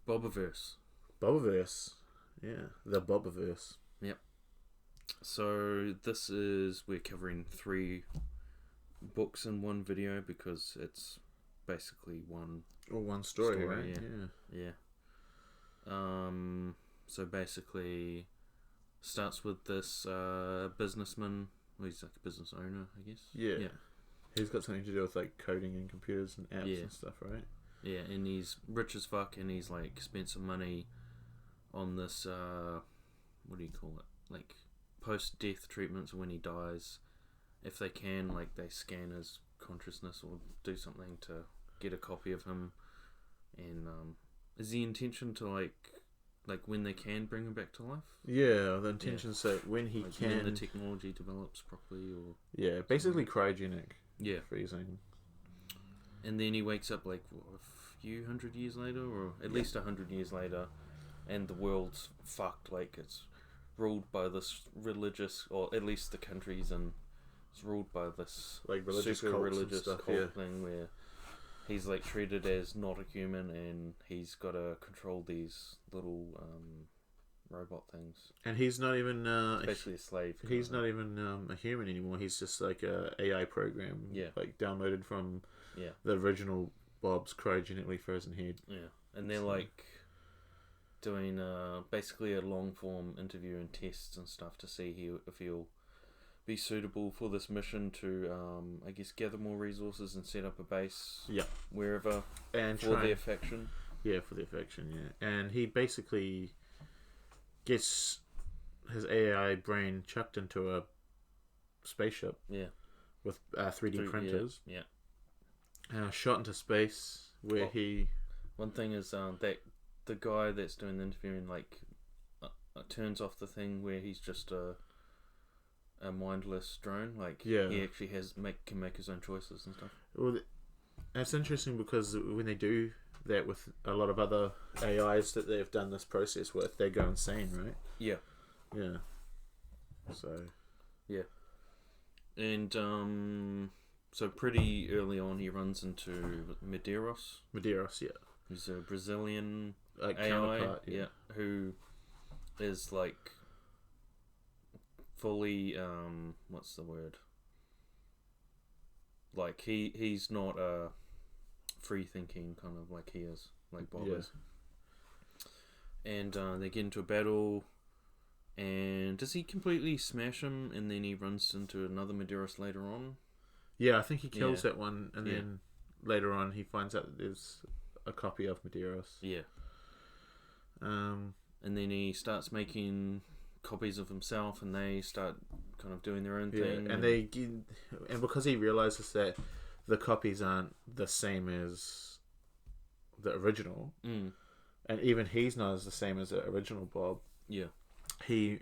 Bobiverse. Bobiverse. Yeah, the Bobiverse. Yep. So we're covering 3 books in one video because it's basically one story, right? Yeah. So basically, starts with this businessman. Well, he's like a business owner, I guess. Yeah. He's got something to do with like coding and computers and apps and stuff, right? Yeah, and he's rich as fuck, and he's like spent some money on this. What do you call it? Like post-death treatments when he dies. If they can, like they scan his consciousness or do something to get a copy of him. And is the intention to like when they can bring him back to life? Yeah, the intention is that when he can, when the technology develops properly, or basically cryogenic. Yeah, freezing. And then he wakes up like a few hundred years later, or at least 100 years later, and the world's fucked. Like it's ruled by this religious, or at least the countries, and it's ruled by this like religious super religious stuff, cult thing where he's like treated as not a human, and he's got to control these little robot things. And he's not even basically a slave. He's not even a human anymore. He's just like a AI program. Yeah. Like downloaded from the original Bob's cryogenically frozen head. Yeah. And they're like doing basically a long form interview and tests and stuff to see if he'll be suitable for this mission to I guess gather more resources and set up a base wherever and for their faction. Yeah, for their faction, yeah. And he basically gets his AI brain chucked into a spaceship. Yeah. With 3D printers. Yeah. Shot into space where he... One thing is that the guy that's doing the interviewing like turns off the thing where he's just a mindless drone. Like he actually can make his own choices and stuff. Well, that's interesting because when they do that with a lot of other AIs that they've done this process with, they go insane, right? Yeah. Yeah. So. Yeah. And so pretty early on he runs into Medeiros. Medeiros, yeah. He's a Brazilian like AI, counterpart, who is like fully what's the word? Like he's not a free thinking kind of like he is, like Bob is. And they get into a battle, and does he completely smash him and then he runs into another Medeiros later on? Yeah, I think he kills that one, and then later on he finds out that there's a copy of Medeiros. Yeah. And then he starts making copies of himself, and they start kind of doing their own thing. And because he realizes that the copies aren't the same as the original, and even he's not as the same as the original Bob. Yeah. He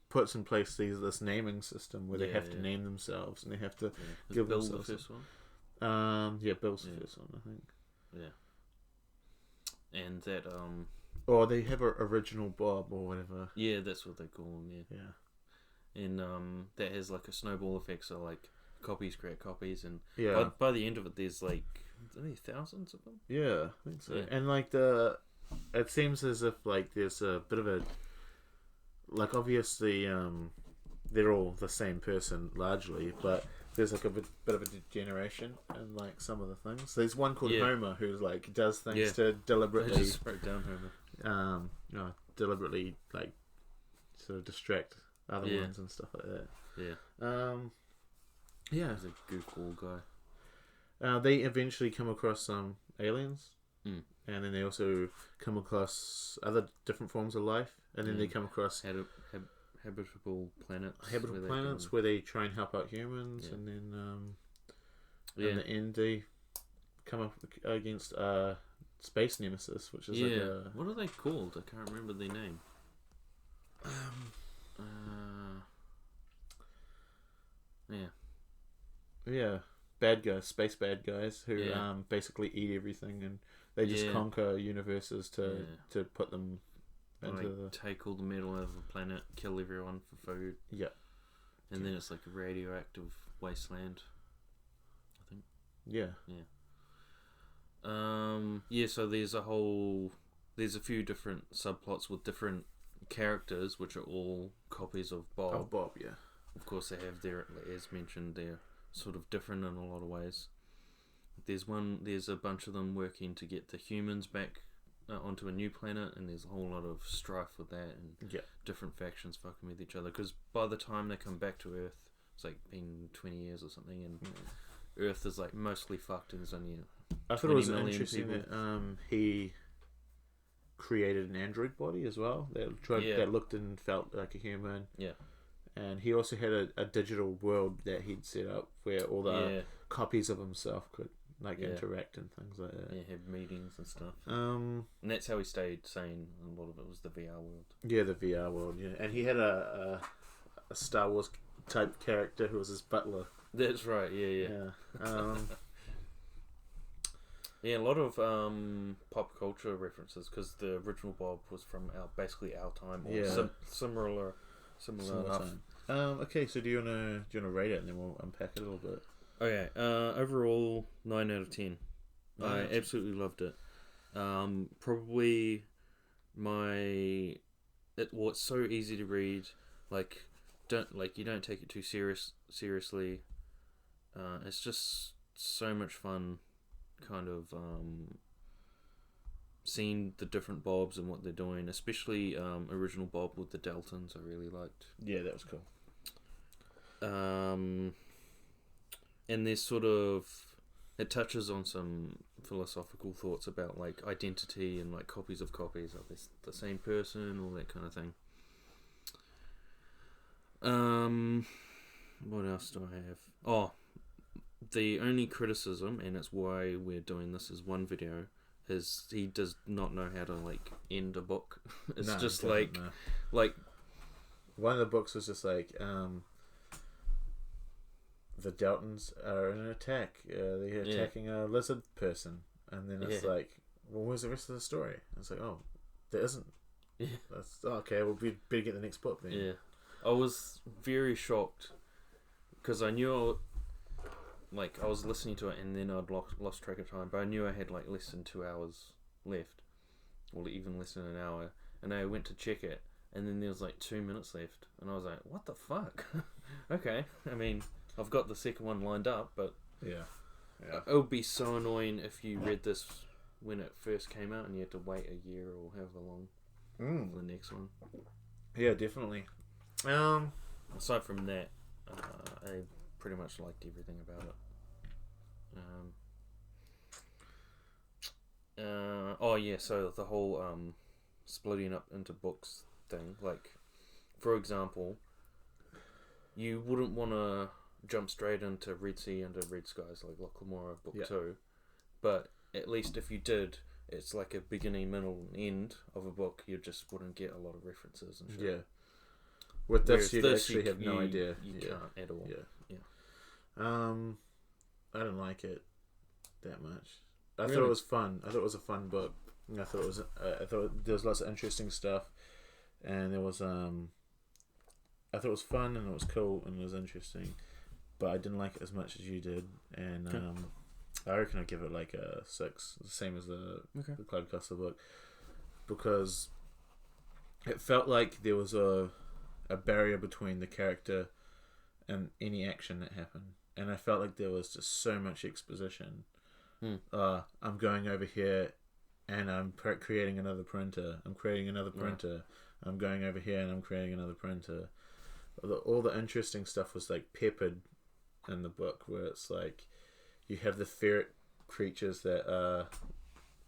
puts in place this naming system where they have to name themselves, and they have to give Bill themselves. The first one? Bill's the first one, I think. Yeah. And that or they have an original Bob or whatever. Yeah, that's what they call him. Yeah. And that has like a snowball effect, so like copies create copies, and by the end of it, there's like thousands of them. Yeah, I think so. Yeah. And like it seems as if like there's a bit of a like obviously they're all the same person largely, but there's like a bit of a degeneration in like some of the things. There's one called Homer who's like does things to deliberately just break down Homer. Deliberately like sort of distract other ones and stuff like that. He's a goofball guy. They eventually come across some aliens, and then they also come across other different forms of life, and then they come across habitable planets. Where they try and help out humans, and then in the end they come up against Space Nemesis, which is like a... What are they called? I can't remember their name. Bad guys, space bad guys who basically eat everything, and they just conquer universes to put them into take all the metal out of the planet, kill everyone for food. Yeah. And then it's like a radioactive wasteland, I think. Yeah. Yeah, so there's a few different subplots with different characters, which are all copies of Bob. Oh, Bob, yeah. Of course, they have their, as mentioned, they're sort of different in a lot of ways. There's a bunch of them working to get the humans back onto a new planet, and there's a whole lot of strife with that, and different factions fucking with each other. Because by the time they come back to Earth, it's like been 20 years or something, and Earth is like mostly fucked, and there's only I thought it was interesting that he created an android body as well that looked and felt like a human. Yeah. And he also had a digital world that he'd set up where all the copies of himself could interact and things like that. Yeah, have meetings and stuff. And that's how he stayed sane. A lot of it was the VR world. Yeah, the VR world. Yeah, and he had a Star Wars type character who was his butler. That's right. Yeah. Yeah, a lot of pop culture references because the original Bob was from basically our time, or similar enough. Time. Okay, so do you wanna rate it and then we'll unpack it a little bit? Okay, overall 9 out of 10. I absolutely loved it. Probably it's so easy to read. You don't take it too seriously. It's just so much fun, kind of seeing the different Bobs and what they're doing, especially original Bob with the Deltons. I really liked. Yeah, that was cool. And there's it touches on some philosophical thoughts about like identity and like copies of copies. Are they the same person? All that kind of thing. What else do I have? Oh, the only criticism, and it's why we're doing this as one video, is he does not know how to like end a book. It's just like one of the books was just like the Deltons are in an attack. They're attacking a lizard person, and then it's like, well, where's the rest of the story? It's like, oh, there isn't. Yeah. That's okay. Well, we better get the next book then. Yeah, I was very shocked because I knew I was listening to it, and then I'd lost track of time. But I knew I had like less than 2 hours left, or even less than an hour, and I went to check it, and then there was like 2 minutes left, and I was like, what the fuck? Okay, I mean, I've got the second one lined up, but yeah, it would be so annoying if you read this when it first came out and you had to wait a year or however long for the next one. Yeah, definitely. Aside from that, I pretty much liked everything about it. So the whole splitting up into books thing, like, for example, you wouldn't want to jump straight into Red Sea into Red Skies, like Loch book 2, but at least if you did, it's like a beginning, middle, and end of a book. You just wouldn't get a lot of references and shit. Yeah. With this, you actually have no idea. You can't at all. Yeah. I didn't like it that much. I Really? thought it was fun. I thought it was a fun book. I thought there was lots of interesting stuff, and there was I thought it was fun and it was cool and it was interesting, but I didn't like it as much as you did, and I reckon I'd give it like a 6, the same as the Cloud Castle book, because it felt like there was a barrier between the character and any action that happened, and I felt like there was just so much exposition. I'm going over here and I'm creating another printer. I'm creating another printer. I'm going over here and I'm creating another printer. All the interesting stuff was like peppered in the book, where it's like you have the ferret creatures that are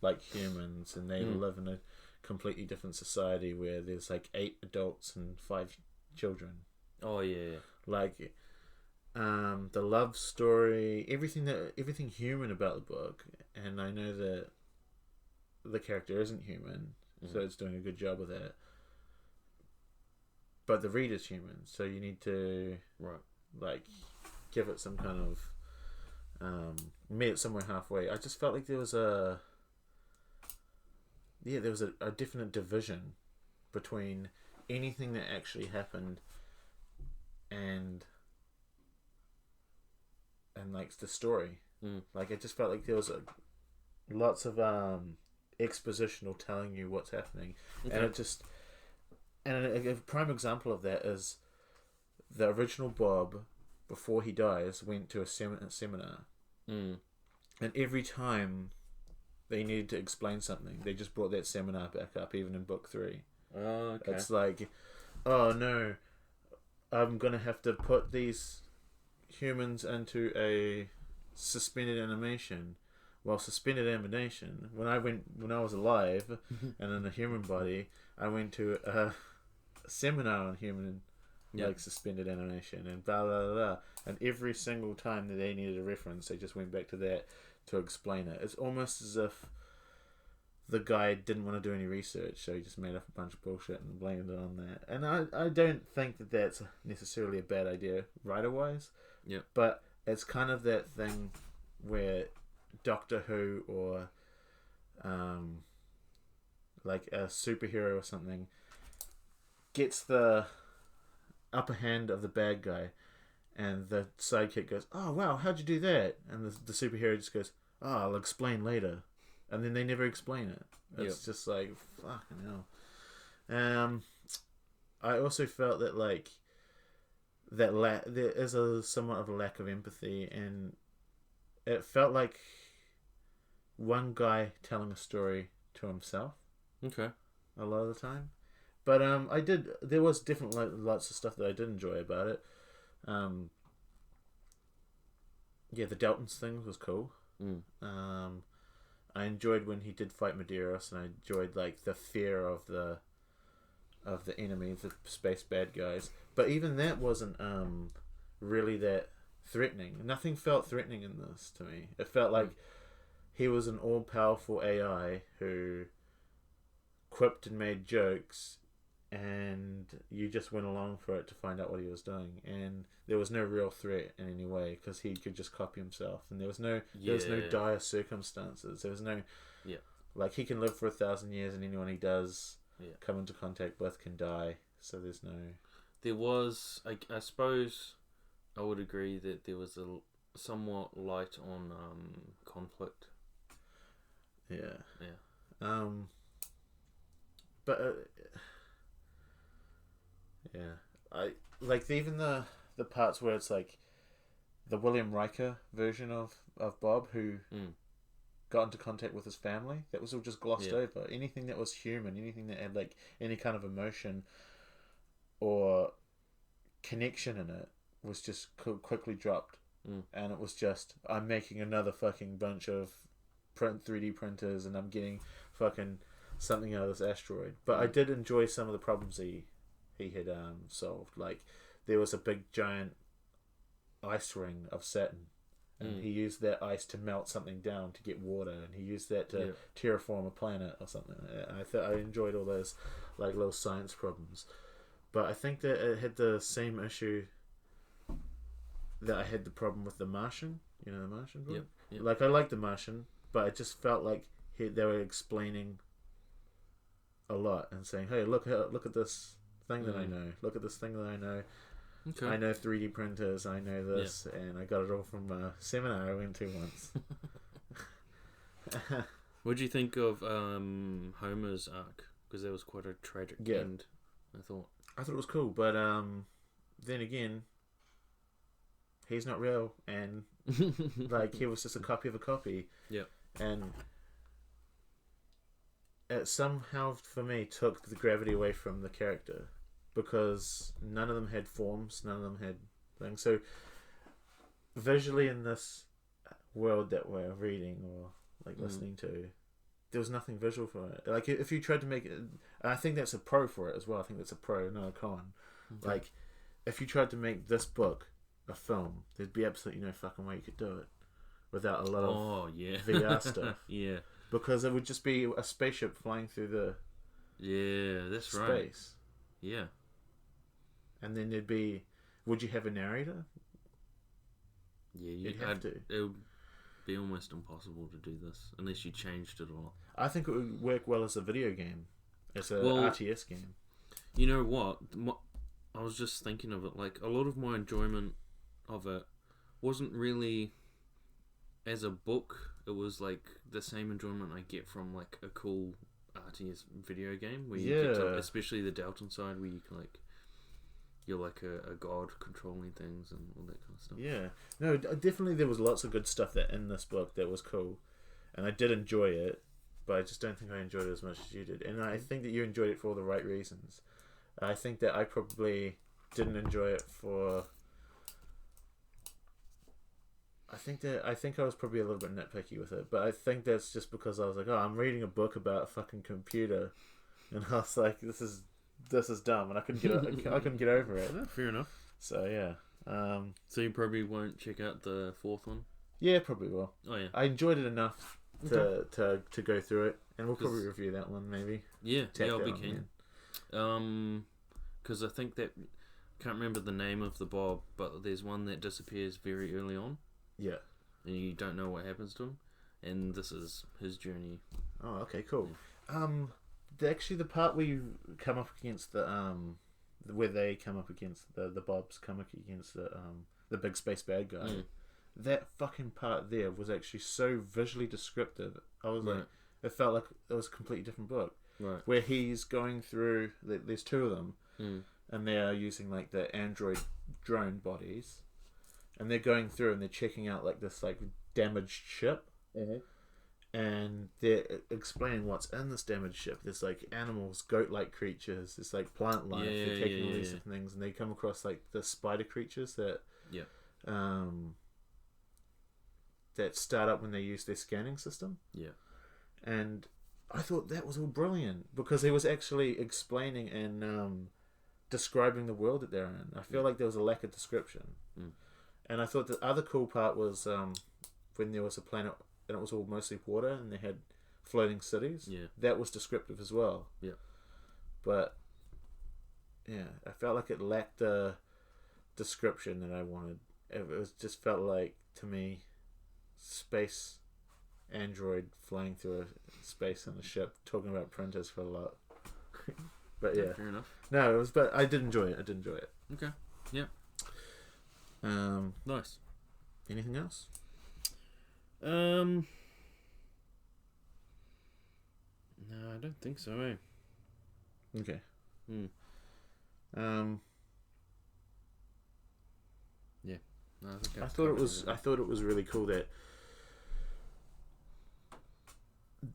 like humans, and they live in a completely different society where there's like 8 adults and 5 children. Oh yeah. Like the love story, everything human about the book, and I know that the character isn't human, so it's doing a good job of that. But the reader's human, so you need to like give it some kind of meet it somewhere halfway. I just felt like there was a definite division between anything that actually happened and like the story. Like I just felt like there was lots of expositional telling you what's happening, Okay. and it just and a prime example of that is the original Bob before he dies went to a seminar, Mm. and every time they needed to explain something, they just brought that seminar back up, even in book 3. Oh, okay. It's like, oh no, I'm gonna have to put these humans into a suspended animation. Well, suspended animation. When I was alive and in a human body, I went to a seminar on human Yep. suspended animation and blah blah blah. Blah. And every single time that they needed a reference, they just went back to that to explain it. It's almost as if the guy didn't want to do any research, so he just made up a bunch of bullshit and blamed it on that. And I don't think that that's necessarily a bad idea writer-wise. Yep. But it's kind of that thing where Doctor Who or like a superhero or something gets the upper hand of the bad guy, and the sidekick goes, "Oh wow, how'd you do that?" And the superhero just goes, "Oh, I'll explain later," and then they never explain it. It's just like fucking hell. I also felt that like there is a somewhat of a lack of empathy, and it felt like one guy telling a story to himself Okay. a lot of the time. But there was definitely lots of stuff that I did enjoy about it. Yeah, the Delton's thing was cool. Mm. I enjoyed when he did fight Medeiros, and I enjoyed like the fear of the enemy, the space bad guys. But even that wasn't really that threatening. Nothing felt threatening in this to me. It felt like he was an all-powerful AI who quipped and made jokes, and you just went along for it to find out what he was doing. And there was no real threat in any way, because he could just copy himself, and there was no dire circumstances. There was no like, he can live for 1,000 years, and anyone he does come into contact with can die. So there's no. There was, I suppose, I would agree that there was a somewhat light on conflict. Yeah. Yeah. But yeah, I like even the parts where it's like the William Riker version of Bob, who got into contact with his family. That was all just glossed over. Anything that was human, anything that had like any kind of emotion or connection in it, was just quickly dropped. And it was just, I'm making another fucking bunch of 3D printers, and I'm getting fucking something out of this asteroid. But I did enjoy some of the problems he had solved. Like, there was a big giant ice ring of Saturn, and he used that ice to melt something down to get water, and he used that to terraform a planet or something. I enjoyed all those like little science problems. But I think that it had the same issue that I had the problem with The Martian. You know The Martian book? Yep. Like, I like The Martian, but it just felt like they were explaining a lot and saying, "Hey, look at this thing that I know. Look at this thing that I know. Okay. I know 3D printers. I know this, and I got it all from a seminar I went to once." What do you think of Homer's arc? Because there was quite a tragic end, I thought. I thought it was cool, but then again, he's not real, and like, he was just a copy of a copy. Yep. And it somehow, for me, took the gravity away from the character, because none of them had forms, none of them had things. So visually, in this world that we're reading or like listening to, there was nothing visual for it. Like, if you tried to make it, and I think that's a pro for it as well. I think that's a pro, not a con. Okay. Like, if you tried to make this book a film, there'd be absolutely no fucking way you could do it without a lot of VR stuff. Yeah. Because it would just be a spaceship flying through the that's space. right. Yeah. And then there'd be, would you have a narrator? Yeah, you'd have to. It would be almost impossible to do this unless you changed it all. I think it would work well as a video game. As a RTS game. You know what? I was just thinking of it. Like, a lot of my enjoyment of it wasn't really as a book it was like the same enjoyment I get from like a cool RTS video game where especially the Delton side where you can like you're like a god controlling things and all that kind of stuff. Yeah, no, definitely there was lots of good stuff that in this book that was cool, and I did enjoy it, but I just don't think I enjoyed it as much as you did. And I think that you enjoyed it for all the right reasons. I think that I probably didn't enjoy it for. I think I was probably a little bit nitpicky with it, but I think that's just because I was like, oh, I'm reading a book about a fucking computer, and I was like, this is dumb, and I couldn't get over it. Yeah, fair enough. So yeah. So you probably won't check out the fourth one? Yeah, probably will. Oh yeah. I enjoyed it enough to go through it, and we'll probably review that one maybe. Yeah, I'll be keen. Because I think that can't remember the name of the Bob, but there's one that disappears very early on. Yeah. And you don't know what happens to him, and this is his journey. Oh, okay, cool. Yeah. Actually, the part where you come up against the where they come up against the Bobs come up against the big space bad guy. That fucking part there was actually so visually descriptive. I was like, it felt like it was a completely different book. Right. Where he's going through, there's two of them, and they are using like the android drone bodies, and they're going through and they're checking out like this like damaged ship. And they're explaining what's in this damaged ship. There's like animals, goat-like creatures. There's like plant life. They're taking all these different things, and they come across like the spider creatures that that start up when they use their scanning system. Yeah, and I thought that was all brilliant because he was actually explaining and describing the world that they're in. I feel like there was a lack of description, and I thought the other cool part was when there was a planet. And it was all mostly water, and they had floating cities. Yeah, that was descriptive as well. Yeah, but yeah, I felt like it lacked the description that I wanted. It was just felt like to me, space android flying through space on a ship, talking about printers for a lot. But yeah, fair enough. No, it was, but I did enjoy it. Okay. Yeah. Nice. Anything else? No, I don't think so, eh? Okay. Yeah. No, I thought it was really cool that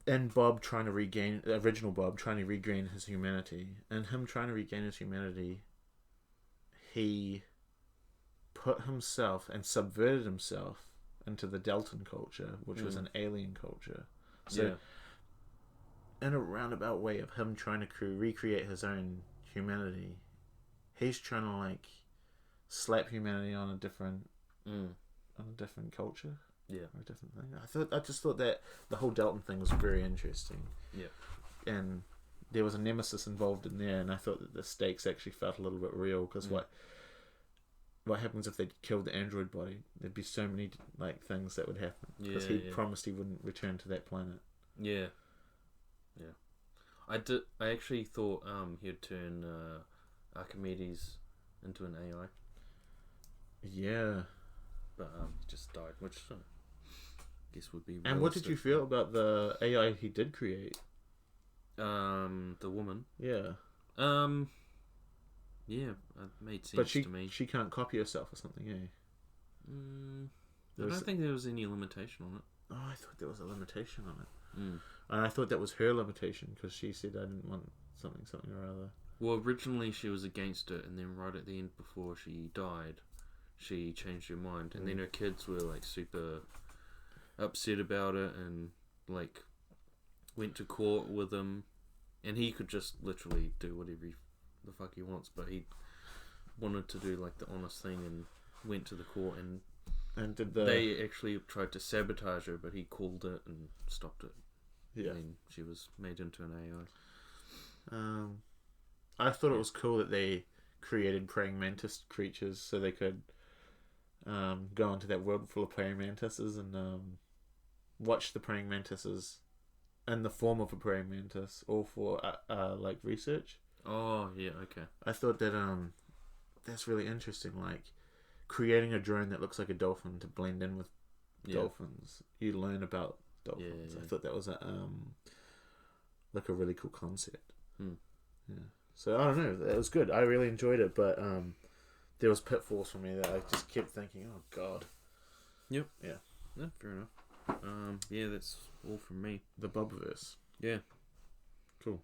and Bob trying to regain original Bob trying to regain his humanity, and him trying to regain his humanity, he put himself and subverted himself into the Delton culture, which was an alien culture. So, in a roundabout way of him trying to recreate his own humanity, he's trying to like slap humanity on a different culture. Yeah, or a different thing. I just thought that the whole Delton thing was very interesting. Yeah, and there was a Nemesis involved in there, and I thought that the stakes actually felt a little bit real because what happens if they killed the android body? There'd be so many like things that would happen because he promised he wouldn't return to that planet. Yeah. I actually thought he'd turn Archimedes into an AI. Yeah, but he just died, which I guess would be. Realistic. And what did you feel about the AI he did create? The woman. Yeah. Yeah, it made sense to me. She can't copy herself or something, eh? I don't think there was any limitation on it. Oh, I thought there was a limitation on it. And I thought that was her limitation because she said I didn't want something or other. Well, originally she was against it, and then right at the end before she died, she changed her mind. And then her kids were like super upset about it and like went to court with him. And he could just literally do whatever the fuck he wants, but he wanted to do like the honest thing and went to the court and they actually tried to sabotage her, but he called it and stopped it. Yeah, and she was made into an AI. I thought it was cool that they created praying mantis creatures so they could go into that world full of praying mantises and watch the praying mantises in the form of a praying mantis, all for like research. Oh yeah, okay. I thought that that's really interesting. Like creating a drone that looks like a dolphin to blend in with dolphins. You learn about dolphins. Yeah. I thought that was a like a really cool concept. Yeah. So I don't know. It was good. I really enjoyed it, but there was pitfalls for me that I just kept thinking, oh god. Yep. Yeah. No, fair enough. Yeah, that's all from me. The Bobiverse. Yeah. Cool.